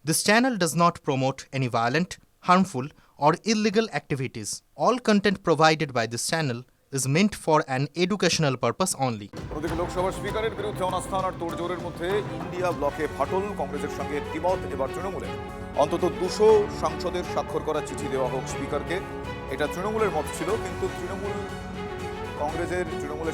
This channel does not promote any violent, harmful, or illegal activities. All content provided by this channel is meant for an educational purpose only. অন্যদিকে লোকসভার স্পিকারের বিরুদ্ধে অনাস্থা আনার তোড়জোড়ের মধ্যে India ব্লকে ফাটল, কংগ্রেসের সঙ্গে দ্বিমত এবার তৃণমূলে। অন্তত 200 সাংসদের স্বাক্ষর করা চিঠি দেওয়া হোক স্পিকারকে, এটা তৃণমূলের মত ছিল, কিন্তু তৃণমূলের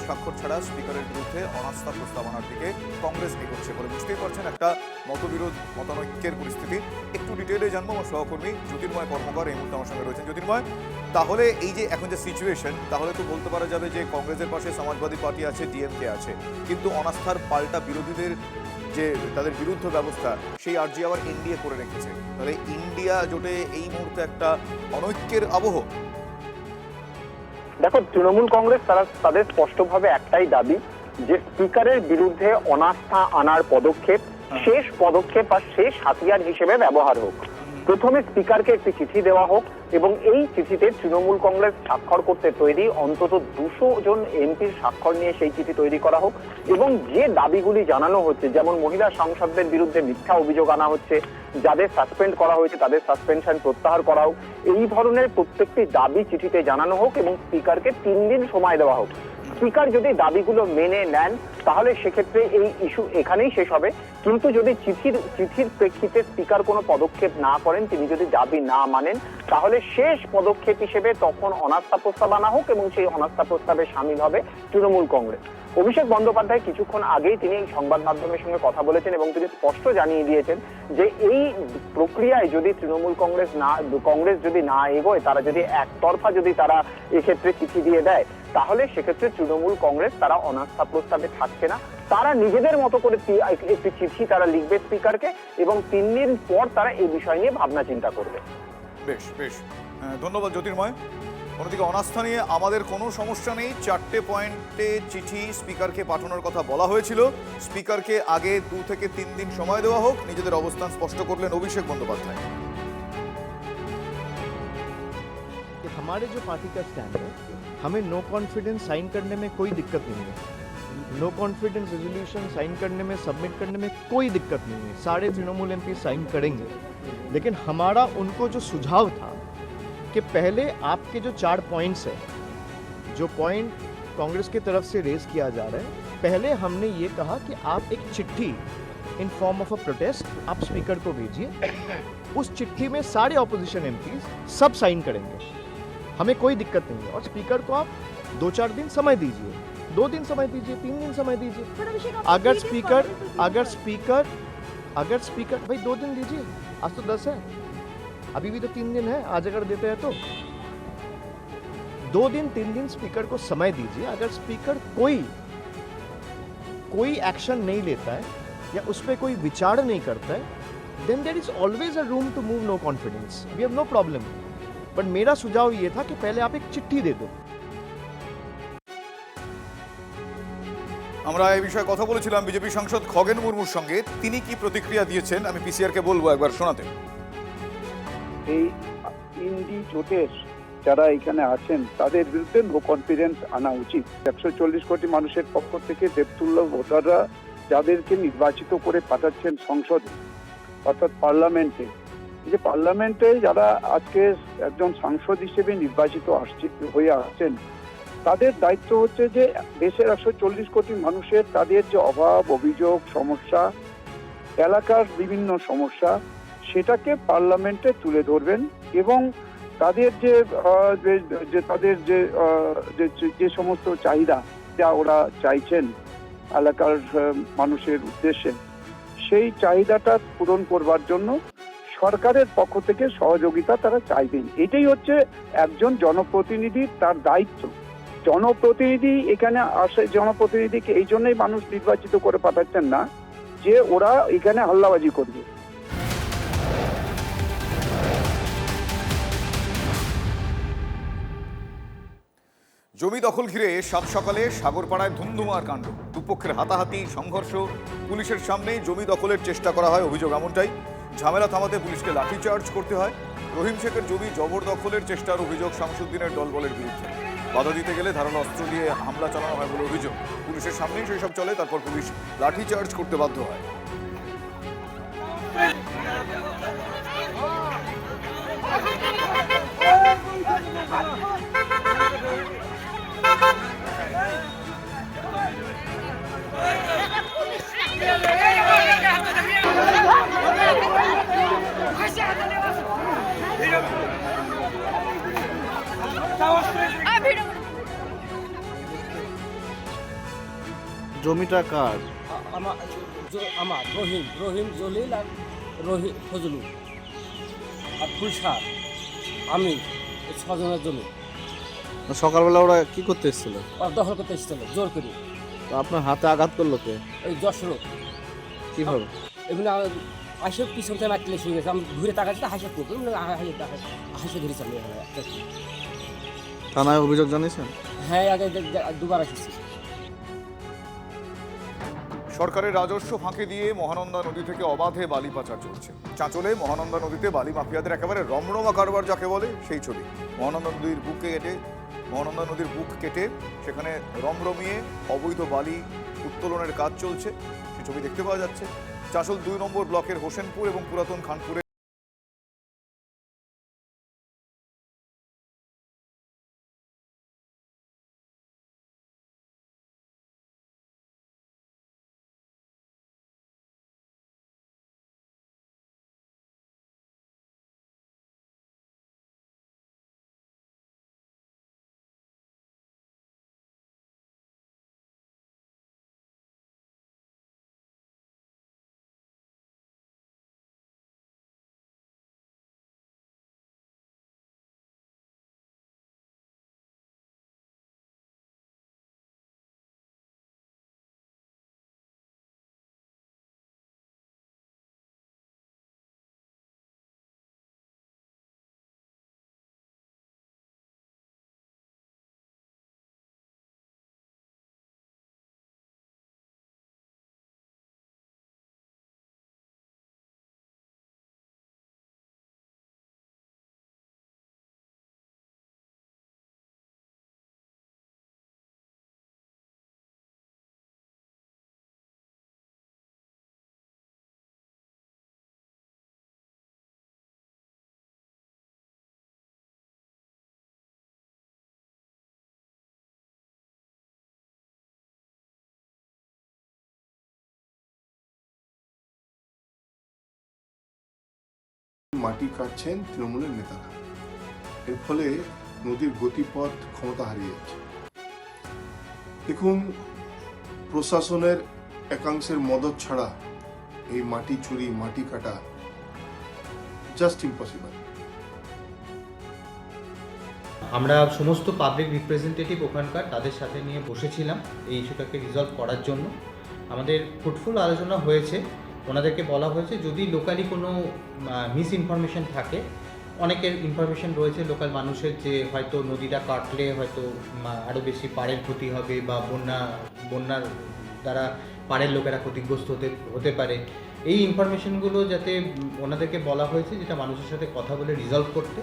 স্বাক্ষর ছাড়া স্পিকারের বিরুদ্ধে অনাস্থা প্রস্তাব আনার দিকে কংগ্রেস এগোচ্ছে বলে বুঝতেই পারছেন। একটা মতবিরোধ, মতানৈক্যের পরিস্থিতি। একটু ডিটেইলে জানবো আমার সহকর্মী জ্যোতির্ময় কর্মকার এই মুহূর্তে আমার সঙ্গে রয়েছেন। জ্যোতির্ময়, তাহলে এই যে এখন যে সিচুয়েশন, তাহলে তো বলতে পারা যাবে যে কংগ্রেসের পাশে সমাজবাদী পার্টি আছে, ডিএমকে আছে, কিন্তু অনাস্থার পাল্টা বিরোধীদের যে তাদের বিরুদ্ধ ব্যবস্থা, সেই আর্জি আবার এনডিএ করে রেখেছে। তাহলে ইন্ডিয়া জোটে এই মুহূর্তে একটা অনৈক্যের আবহ। দেখো, তৃণমূল কংগ্রেস তাদের স্পষ্টভাবে একটাই দাবি যে স্পিকারের বিরুদ্ধে অনাস্থা আনার পদক্ষেপ শেষ পদক্ষেপ বা শেষ হাতিয়ার হিসেবে ব্যবহার হোক। প্রথমে স্পিকারকে একটি চিঠি দেওয়া হোক এবং এই চিঠিতে তৃণমূল কংগ্রেস স্বাক্ষর করতে তৈরি। অন্তত 200 জন এমপির স্বাক্ষর নিয়ে সেই চিঠি তৈরি করা হোক এবং যে দাবিগুলি জানানো হচ্ছে, যেমন মহিলা সাংসদদের বিরুদ্ধে মিথ্যা অভিযোগ আনা হচ্ছে, যাদের সাসপেন্ড করা হয়েছে তাদের সাসপেনশন প্রত্যাহার করা হোক, এই ধরনের প্রত্যেকটি দাবি চিঠিতে জানানো হোক এবং স্পিকারকে 3 দিন সময় দেওয়া হোক। স্পিকার যদি দাবিগুলো মেনে নেন তাহলে সেক্ষেত্রে এই ইস্যু এখানেই শেষ হবে। কিন্তু যদি চিঠির প্রেক্ষিতে স্পিকার কোনো পদক্ষেপ না করেন, তিনি যদি দাবি না মানেন, তাহলে শেষ পদক্ষেপ হিসেবে তখন অনাস্থা প্রস্তাব আনা হোক এবং সেই অনাস্থা প্রস্তাবে সামিল হবে তৃণমূল কংগ্রেস। অভিষেক বন্দ্যোপাধ্যায় কিছুক্ষণ আগেই তিনি সংবাদ মাধ্যমের সঙ্গে কথা বলেছেন এবং তিনি স্পষ্ট জানিয়ে দিয়েছেন যে এই প্রক্রিয়ায় যদি তৃণমূল কংগ্রেস যদি না এগোয়, তারা যদি একতরফা তারা এক্ষেত্রে চিঠি দিয়ে দেয়, তাহলে সেক্ষেত্রে তৃণমূল কংগ্রেস তারা অনাস্থা প্রস্তাবে থাকছে না। তারা নিজেদের মতো করে একটি চিঠি তারা লিখবে স্পিকারকে এবং 3 দিন পর তারা এই বিষয় নিয়ে ভাবনা চিন্তা করবে। বেশ বেশ, ধন্যবাদ জ্যোতির্ময়। অন্যদিকে অনাস্থা নিয়ে আমাদের কোনো সমস্যা নেই, 4টে পয়েন্টে চিঠি স্পিকারকে পাঠানোর কথা বলা হয়েছিল। স্পিকারকে আগে 2 থেকে 3 দিন সময় দেওয়া হোক, নিজেদের অবস্থান স্পষ্ট করলেন অভিষেক बंदोपाध्याय। हमारे जो पार्टी का स्टैंड है, हमें नो कॉन्फिडेंस साइन करने में कोई दिक्कत नहीं है। नो कॉन्फिडेंस रेजोल्यूशन साइन करने में, सबमिट करने में कोई दिक्कत नहीं है। सारे तृणमूल एमपी साइन करेंगे। लेकिन हमारा उनको जो सुझाव था कि पहले आपके जो 4 पॉइंट्स है, जो पॉइंट कांग्रेस की तरफ से रेज किया जा रहा है, पहले हमने ये कहा कि आप एक चिट्ठी in form of a protest आप स्पीकर को भेजिए। उस चिट्ठी में सारे ऑपोजिशन एमपीज सब साइन करेंगे, हमें कोई दिक्कत नहीं है। और स्पीकर को आप 2-4 दिन समय दीजिए, 2 दिन समय दीजिए, 3 दिन समय दीजिए। अगर स्पीकर भाई 2 दिन दीजिए, आज तो 10 है, अभी भी तो 3 दिन है। आज अगर देते हैं तो 2 दिन 3 दिन स्पीकर को समय दीजिए। अगर स्पीकर कोई एक्शन नहीं लेता है या उस पर कोई विचार नहीं करता है, then there is always a room to move no confidence, we have no problem. But मेरा सुझाव ये था कि पहले आप एक चिट्ठी दे दो। আমরা এই বিষয়ে কথা বলেছিলাম বিজেপি সাংসদ খগেন মুর্মুর সঙ্গে। তিনি কি প্রতিক্রিয়া দিয়েছেন আমি পিসিআর কে বলবো একবার শোনাতে। এই ইন্ডি জোটের যারা এখানে আছেন তাদের বিরুদ্ধে নো কনফিডেন্স আনা উচিত। 140 কোটি মানুষের পক্ষ থেকে দেবতুল্য ভোটাররা যাদেরকে নির্বাচিত করে পাঠাচ্ছেন সংসদে অর্থাৎ পার্লামেন্টে, যে পার্লামেন্টে যারা আজকে একজন সাংসদ হিসেবে নির্বাচিত হয়ে আসছেন, তাদের দায়িত্ব হচ্ছে যে দেশের 140 কোটি মানুষের তাদের যে অভাব, অভিযোগ, সমস্যা, এলাকার বিভিন্ন সমস্যা, সেটাকে পার্লামেন্টে তুলে ধরবেন এবং তাদের তাদের যে সমস্ত চাহিদা যা ওরা চাইছেন এলাকার মানুষের উদ্দেশ্যে, সেই চাহিদাটা পূরণ করবার জন্য সরকারের পক্ষ থেকে সহযোগিতা তারা চাইবেন। এটাই হচ্ছে একজন জনপ্রতিনিধির তার দায়িত্ব। জনপ্রতিনিধি এখানে আসে, জনপ্রতিনিধিকে এই জন্যই মানুষ নির্বাচিত করে পাঠাচ্ছেন না যে ওরা এখানে হাল্লাবাজি করবে। জমি দখল ঘিরে সাত সকালে সাগরপাড়ায় ধুমধুমার কাণ্ড, দুপক্ষের হাতাহাতি, সংঘর্ষ, পুলিশের সামনেই জমি দখলের চেষ্টা করা হয়, অভিযোগ এমনটাই। ঝামেলা থামাতে পুলিশকে লাঠিচার্জ করতে হয়। রহিম শেখের জমি জবরদখলের চেষ্টার অভিযোগ শামসুদ্দিনের দলবলের বিরুদ্ধে। বাধা দিতে গেলে ধারালো অস্ত্র দিয়ে হামলা চালানো হয় বলে অভিযোগ। পুলিশের সামনেই সেই সব চলে, তারপর পুলিশ লাঠিচার্জ করতে বাধ্য হয়। জমিটা কার? আমার রহিম জলিল আর ফজলুল আর ফুলসার আমি এই 6 জনের জমি সকালবেলা ওরা কি করতে এসেছিল? ওরা দখল করতে এসেছিল জোর করে। তো আপনার হাতে আঘাত করলো কে? ওই যশোর কিভাবে? এমনি হাসে পিছন থেকে মারতে শুরু গেছে। আমি ঘুরে তাকাচ্ছি হাসে করবো হাসে ধরেছি আমি। থানায় অভিযোগ জানিয়েছেন? হ্যাঁ, আগে দুবার এসেছি। সরকারের রাজস্ব ফাঁকি দিয়ে মহানন্দা নদী থেকে অবাধে বালি পাচার চলছে। চাঁচলে মহানন্দা নদীতে বালি মাফিয়াদের একেবারে রমরমা কারবার যাকে বলে সেই ছবি। মহানন্দা নদীর বুক কেটে সেখানে রমরমিয়ে অবৈধ বালি উত্তোলনের কাজ চলছে, সেই ছবি দেখতে পাওয়া যাচ্ছে। চাঁচল 2 নম্বর ব্লকের হোসেনপুর এবং পুরাতন খানপুরে মাটি কাটছেন তৃণমূলের নেতারা। এর ফলে নদীর গতিপথ ক্ষমতা হারিয়ে যাচ্ছে। দেখুন, প্রশাসনের একাংশের মদত ছাড়া এই মাটি চুরি, মাটি কাটা জাস্ট ইম্পসিবল। আমরা সমস্ত পাবলিক রিপ্রেজেন্টেটিভ ওখানকার তাদের সাথে নিয়ে বসেছিলাম এই ইস্যুটাকে রিজলভ করার জন্য। আমাদের ফ্রুটফুল আলোচনা হয়েছে। ওনাদেরকে বলা হয়েছে যদি লোকালি কোনো মিস ইনফরমেশন থাকে, অনেকের ইনফরমেশন রয়েছে লোকাল মানুষের যে হয়তো নদীটা কাটলে হয়তো আরও বেশি পাড়ের ক্ষতি হবে বা বন্যার দ্বারা পাড়ের লোকেরা ক্ষতিগ্রস্ত হতে পারে। এই ইনফরমেশনগুলো যাতে ওনাদেরকে বলা হয়েছে যেটা মানুষের সাথে কথা বলে রিজলভ করতে।